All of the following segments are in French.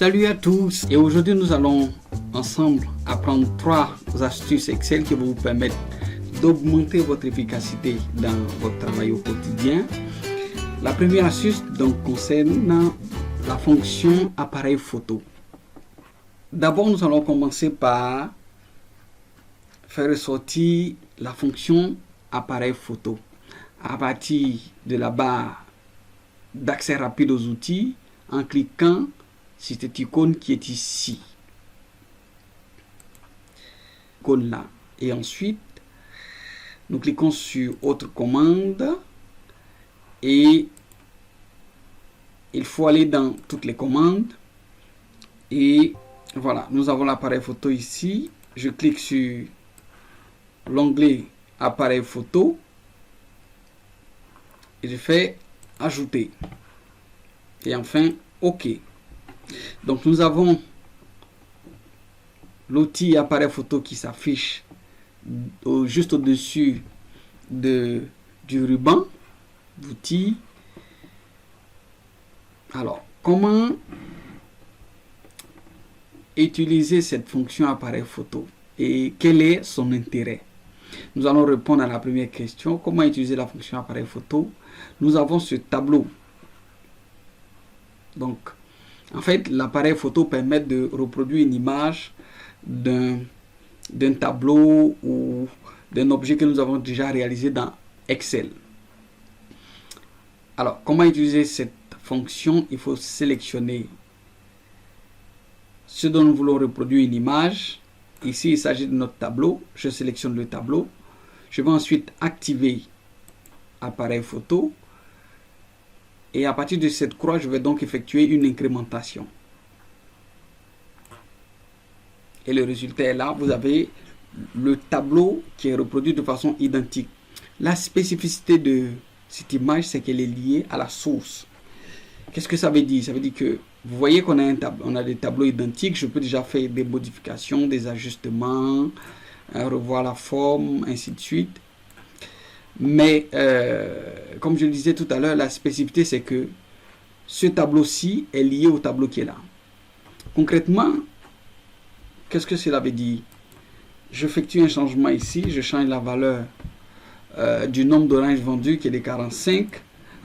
Salut à tous, et aujourd'hui nous allons ensemble apprendre 3 astuces Excel qui vont vous permettre d'augmenter votre efficacité dans votre travail au quotidien. La première astuce donc concerne la fonction appareil photo. D'abord nous allons commencer par faire ressortir la fonction appareil photo à partir de la barre d'accès rapide aux outils en cliquant sur cette icône qui est ici. Icône là. Et ensuite, nous cliquons sur autre commande et il faut aller dans toutes les commandes. Et voilà, nous avons l'appareil photo ici. Je clique sur l'onglet appareil photo et je fais ajouter. Et enfin, OK. Donc nous avons l'outil appareil photo qui s'affiche juste au-dessus du ruban d'outils. Alors, comment utiliser cette fonction appareil photo et quel est son intérêt? Nous allons répondre à la première question. Comment utiliser la fonction appareil photo? Nous avons ce tableau. Donc, en fait, l'appareil photo permet de reproduire une image d'un tableau ou d'un objet que nous avons déjà réalisé dans Excel. Alors, comment utiliser cette fonction? Il faut sélectionner ce dont nous voulons reproduire une image. Ici, il s'agit de notre tableau. Je sélectionne le tableau. Je vais ensuite activer appareil photo. Et à partir de cette croix, je vais donc effectuer une incrémentation. Et le résultat est là. Vous avez le tableau qui est reproduit de façon identique. La spécificité de cette image, c'est qu'elle est liée à la source. Qu'est-ce que ça veut dire? Ça veut dire que vous voyez qu'on a on a des tableaux identiques. Je peux déjà faire des modifications, des ajustements, revoir la forme, ainsi de suite. Mais, comme je le disais tout à l'heure, la spécificité, c'est que ce tableau-ci est lié au tableau qui est là. Concrètement, qu'est-ce que cela veut dire? J'effectue un changement ici, je change la valeur du nombre d'oranges vendus qui est de 45,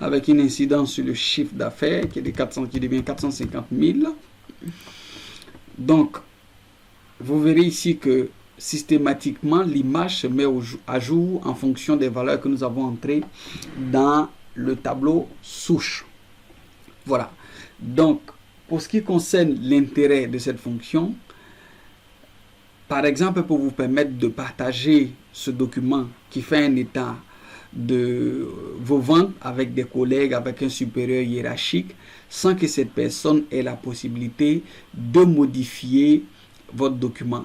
avec une incidence sur le chiffre d'affaires qui est de 400, qui devient 450 000. Donc, vous verrez ici que systématiquement, l'image se met à jour en fonction des valeurs que nous avons entrées dans le tableau souche. Voilà. Donc, pour ce qui concerne l'intérêt de cette fonction, par exemple, pour vous permettre de partager ce document qui fait un état de vos ventes avec des collègues, avec un supérieur hiérarchique, sans que cette personne ait la possibilité de modifier votre document.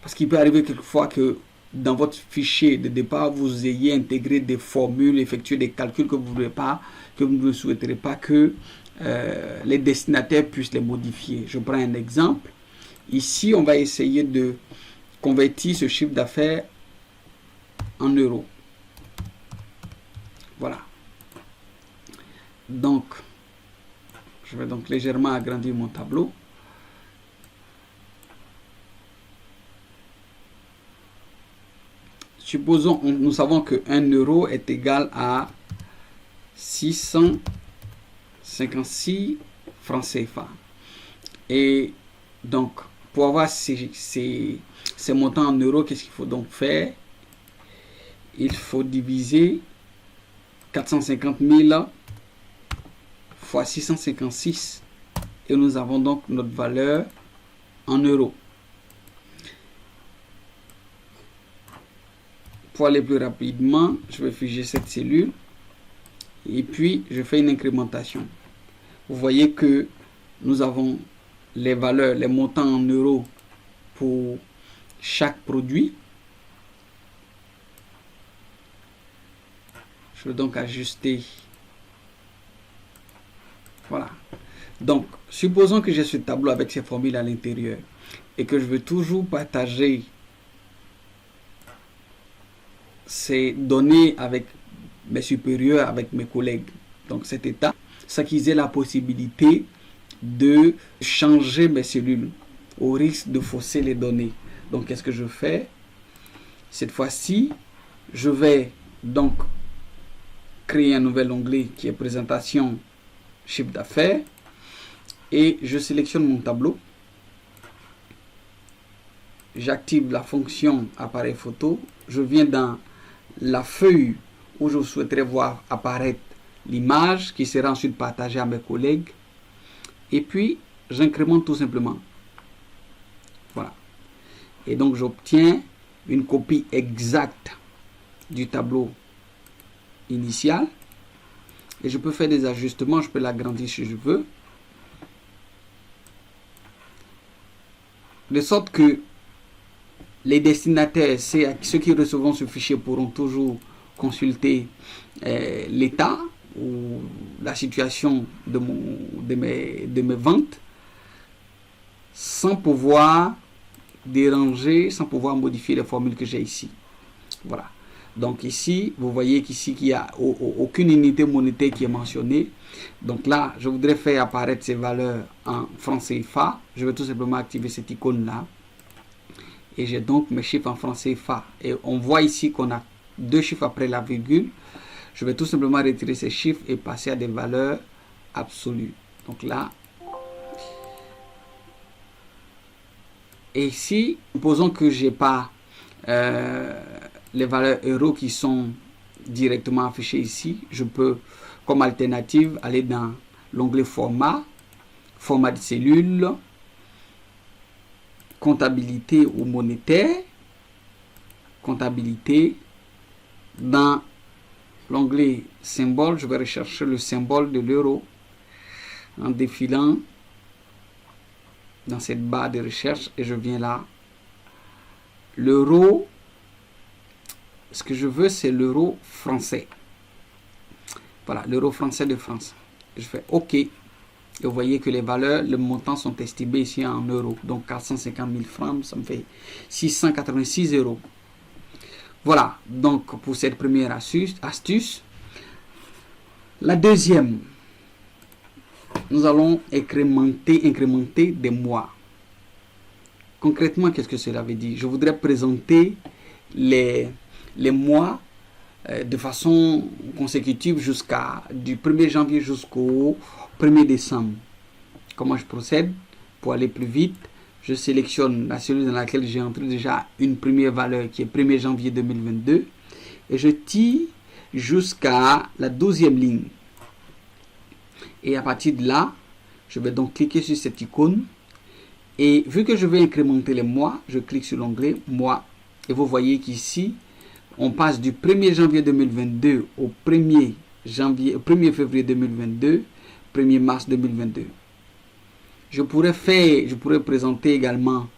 Parce qu'il peut arriver quelquefois que dans votre fichier de départ, vous ayez intégré des formules, effectué des calculs que vous ne souhaiterez pas que les destinataires puissent les modifier. Je prends un exemple. Ici, on va essayer de convertir ce chiffre d'affaires en euros. Voilà. Donc, je vais donc légèrement agrandir mon tableau. Supposons, nous savons que 1 euro est égal à 656 francs CFA. Et donc, pour avoir ces montants en euros, qu'est-ce qu'il faut donc faire? Il faut diviser 450 000 fois 656. Et nous avons donc notre valeur en euros. Pour aller plus rapidement, je vais figer cette cellule et puis je fais une incrémentation. Vous voyez que nous avons les valeurs, les montants en euros pour chaque produit. Je vais donc ajuster. Voilà. Donc, supposons que j'ai ce tableau avec ces formules à l'intérieur et que je veux toujours partager ces données avec mes supérieurs, avec mes collègues. Donc cet état, c'est qu'ils aient la possibilité de changer mes cellules au risque de fausser les données. Donc, qu'est-ce que je fais? Cette fois-ci, je vais donc créer un nouvel onglet qui est présentation chiffre d'affaires et je sélectionne mon tableau. J'active la fonction appareil photo. Je viens dans la feuille où je souhaiterais voir apparaître l'image qui sera ensuite partagée à mes collègues. Et puis, j'incrémente tout simplement. Voilà. Et donc, j'obtiens une copie exacte du tableau initial. Et je peux faire des ajustements. Je peux l'agrandir si je veux. De sorte que les destinataires, ceux qui recevront ce fichier pourront toujours consulter l'état ou la situation de mes ventes sans pouvoir déranger, sans pouvoir modifier les formules que j'ai ici. Voilà. Donc ici, vous voyez qu'ici, il n'y a aucune unité monétaire qui est mentionnée. Donc là, je voudrais faire apparaître ces valeurs en francs CFA. Je vais tout simplement activer cette icône-là. Et j'ai donc mes chiffres en francs CFA. Et on voit ici qu'on a 2 chiffres après la virgule. Je vais tout simplement retirer ces chiffres et passer à des valeurs absolues. Donc là. Et ici, supposons que je n'ai pas les valeurs euros qui sont directement affichées ici. Je peux, comme alternative, aller dans l'onglet format, format de cellule, comptabilité ou monétaire, comptabilité. Dans l'onglet symbole, je vais rechercher le symbole de l'euro en défilant dans cette barre de recherche et je viens là. L'euro, ce que je veux, c'est l'euro français. Voilà, l'euro français de France. Je fais OK. Et vous voyez que les valeurs, les montants sont estimés ici en euros. Donc 450 000 francs, ça me fait 686 euros. Voilà, donc pour cette première astuce. La deuxième, nous allons incrémenter des mois. Concrètement, qu'est-ce que cela veut dire? Je voudrais présenter les mois de façon consécutive du 1er janvier jusqu'au 1er décembre. Comment je procède? Pour aller plus vite, je sélectionne la cellule dans laquelle j'ai entré déjà une première valeur qui est 1er janvier 2022 et je tire jusqu'à la 12e ligne. Et à partir de là, je vais donc cliquer sur cette icône et vu que je vais incrémenter les mois, je clique sur l'onglet mois et vous voyez qu'ici, on passe du 1er janvier 2022 au 1er février 2022, 1er mars 2022. Je pourrais présenter également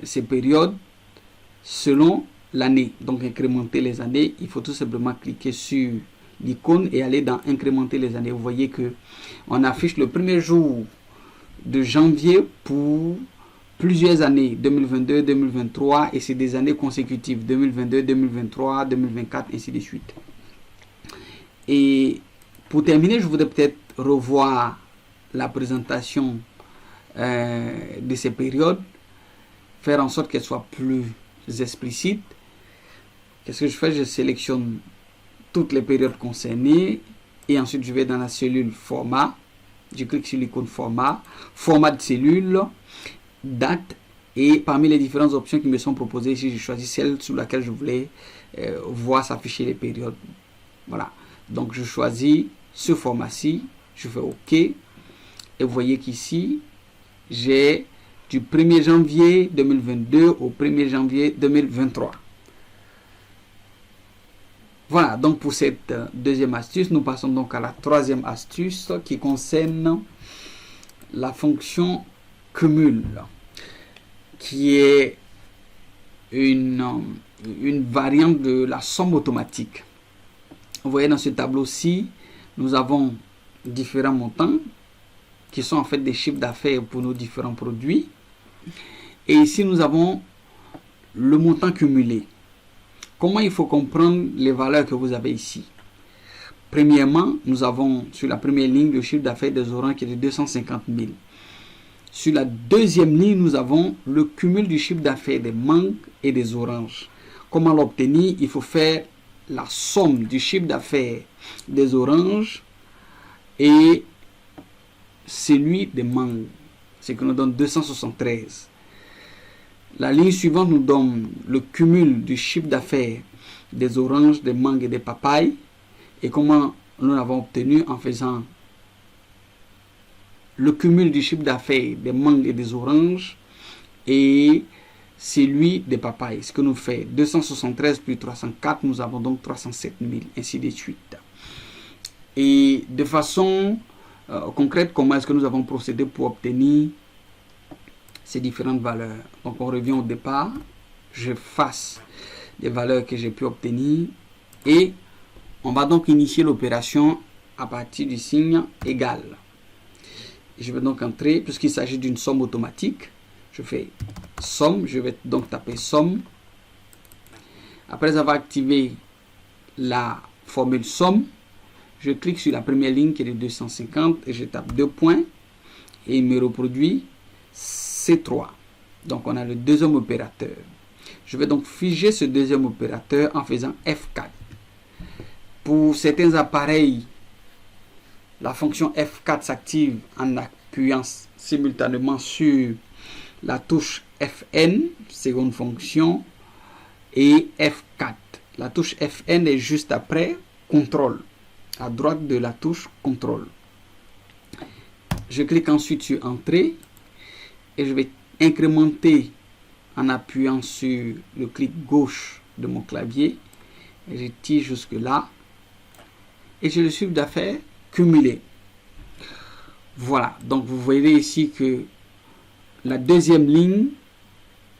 ces périodes selon l'année. Donc incrémenter les années, il faut tout simplement cliquer sur l'icône et aller dans incrémenter les années. Vous voyez que on affiche le premier jour de janvier pour plusieurs années, 2022, 2023, et c'est des années consécutives, 2022, 2023, 2024, ainsi de suite. Et pour terminer, je voudrais peut-être revoir la présentation de ces périodes, faire en sorte qu'elle soit plus explicite. Qu'est-ce que je fais? Je sélectionne toutes les périodes concernées et ensuite je vais dans la cellule format. Je clique sur l'icône format, format de cellule, date, et parmi les différentes options qui me sont proposées ici, j'ai choisi celle sous laquelle je voulais voir s'afficher les périodes. Voilà, donc je choisis ce format-ci, je fais OK, et vous voyez qu'ici, j'ai du 1er janvier 2022 au 1er janvier 2023. Voilà, donc pour cette deuxième astuce, nous passons donc à la troisième astuce qui concerne la fonction cumul, qui est une variante de la somme automatique. Vous voyez dans ce tableau-ci, nous avons différents montants qui sont en fait des chiffres d'affaires pour nos différents produits. Et ici, nous avons le montant cumulé. Comment il faut comprendre les valeurs que vous avez ici? Premièrement, nous avons sur la première ligne le chiffre d'affaires des oranges qui est de 250 000. Sur la deuxième ligne, nous avons le cumul du chiffre d'affaires des mangues et des oranges. Comment l'obtenir? Il faut faire la somme du chiffre d'affaires des oranges et celui des mangues, ce qui nous donne 273. La ligne suivante nous donne le cumul du chiffre d'affaires des oranges, des mangues et des papayes. Et comment nous l'avons obtenu? En faisant le cumul du chiffre d'affaires des mangues et des oranges et celui des papayes. Ce que nous fait 273 plus 304, nous avons donc 307 000, ainsi de suite. Et de façon concrète, comment est-ce que nous avons procédé pour obtenir ces différentes valeurs? Donc on revient au départ, je fasse les valeurs que j'ai pu obtenir et on va donc initier l'opération à partir du signe égal. Je vais donc entrer, puisqu'il s'agit d'une somme automatique, je fais somme, je vais donc taper somme. Après avoir activé la formule somme, je clique sur la première ligne qui est de 250 et je tape 2 points et il me reproduit C3. Donc on a le deuxième opérateur. Je vais donc figer ce deuxième opérateur en faisant F4. Pour certains appareils, la fonction F4 s'active en appuyant simultanément sur la touche Fn, seconde fonction, et F4. La touche Fn est juste après CTRL, à droite de la touche CTRL. Je clique ensuite sur Entrée et je vais incrémenter en appuyant sur le clic gauche de mon clavier. Et je tire jusque là. Et j'ai le chiffre d'affaires cumulé. Voilà, donc vous voyez ici que la deuxième ligne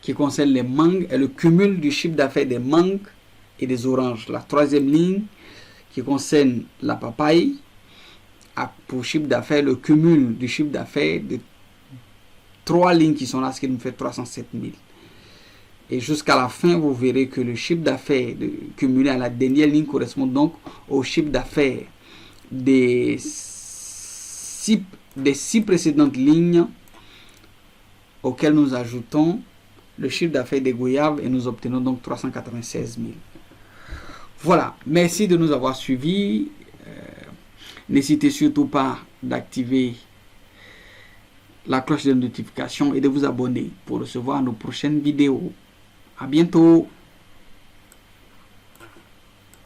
qui concerne les mangues est le cumul du chiffre d'affaires des mangues et des oranges. La troisième ligne qui concerne la papaye a pour chiffre d'affaires le cumul du chiffre d'affaires de trois lignes qui sont là, ce qui nous fait 307 000. Et jusqu'à la fin, vous verrez que le chiffre d'affaires cumulé à la dernière ligne correspond donc au chiffre d'affaires des six précédentes lignes auxquelles nous ajoutons le chiffre d'affaires des goyaves et nous obtenons donc 396 000. Voilà, merci de nous avoir suivis. N'hésitez surtout pas d'activer la cloche de notification et de vous abonner pour recevoir nos prochaines vidéos. À bientôt.